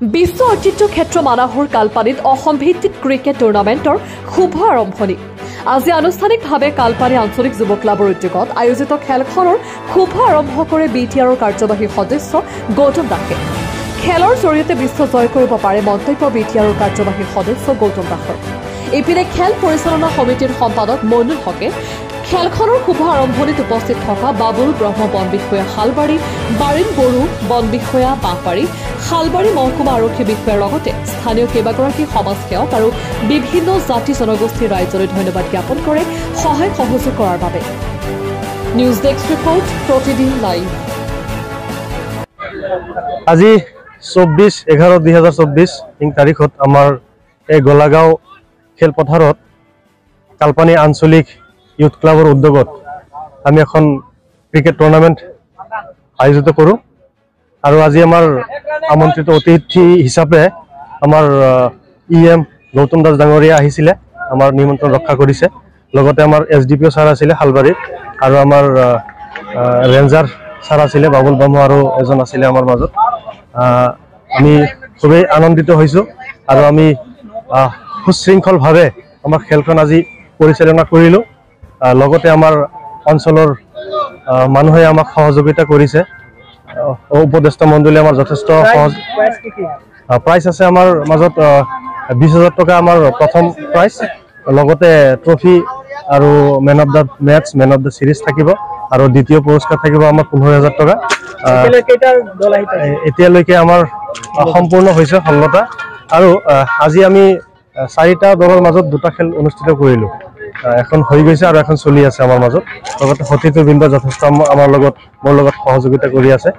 বিশ্ব ঐতিহ্য ক্ষেত্ৰ মানাহৰ কালপানীত অসম ভিত্তিক ক্ৰিকেট টুৰ্ণামেণ্টৰ শুভ আৰম্ভণি। আজি আনুষ্ঠানিকভাৱে কালপানী আঞ্চলিক যুৱ ক্লাবৰ উদ্যোগত আয়োজিত খেলখনৰ শুভ আৰম্ভ কৰে BTRৰ কাৰ্যবাহী সদস্য গৌতম দাসে। খেলৰ জৰিয়তে বিশ্ব জয় কৰিব পাৰে মন্তব্য BTRৰ কাৰ্যবাহী সদস্য গৌতম দাসৰ। ইপিনে খেল পৰিচালনা সমিতিৰ সম্পাদক মইনুল হকে খেলখনৰ শুভ আৰম্ভণিত উপস্থিত থকা বাবুল ব্ৰহ্ম বন বিষয়া শালবাৰী, বাৰিন বড়ো বন বিষয়া বাঁহবাৰী, শালবাৰী মহকুমা আৰক্ষী বিষয়াৰ লগতে স্থানীয় কেইবাগৰাকী সমাজসেৱক আৰু বিভিন্ন জাতি জনগোষ্ঠীৰ ৰাইজলৈ ধন্যবাদ জ্ঞাপন কৰে সহায় সহযোগ কৰাৰ বাবে। নিউজ ডেস্ক ৰিপৰ্ট, প্ৰতিদিন লাইভ। আজি 24/11/2024 তাৰিখত আমাৰ এই গোলাগাঁও খেলপথাৰত কালপানী আঞ্চলিক ইউথ ক্লাবৰ উদ্যোগত আমি এখন ক্ৰিকেট টুৰ্ণামেণ্ট আয়োজিত কৰোঁ। আৰু আজি আমাৰ আমন্ত্ৰিত অতিথি হিচাপে আমাৰ EM গৌতম দাস ডাঙৰীয়া আহিছিলে, আমাৰ নিমন্ত্ৰণ ৰক্ষা কৰিছে। লগতে আমাৰ SDPO ছাৰ আছিলে শালবাৰীত, আৰু আমাৰ ৰেঞ্জাৰ ছাৰ আছিলে বাবুল ব্ৰহ্ম, আৰু এজন আছিলে আমাৰ মাজত। আমি খুবেই আনন্দিত হৈছোঁ আৰু আমি সুশৃংখলভাৱে আমাৰ খেলখন আজি পৰিচালনা কৰিলোঁ। লগতে আমাৰ অঞ্চলৰ মানুহে আমাক সহযোগিতা কৰিছে। উপদেষ্টা মণ্ডলীয়ে আমাৰ যথেষ্ট প্ৰাইজ আছে। আমাৰ মাজত 20,000 টকা আমাৰ প্ৰথম প্ৰাইজ, লগতে ট্ৰফি আৰু man of the match, man of the series থাকিব, আৰু দ্বিতীয় পুৰস্কাৰ থাকিব আমাৰ 15,000 টকা। এতিয়ালৈকে আমাৰ সম্পূৰ্ণ হৈছে 16টা, আৰু আজি আমি 4টা দলৰ মাজত 2টা খেল অনুষ্ঠিত কৰিলোঁ। এখন হৈ গৈছে আৰু এখন চলি আছে আমাৰ মাজত। লগতে সতীৰ্থবৃন্দ যথেষ্ট মোৰ লগত সহযোগিতা কৰি আছে।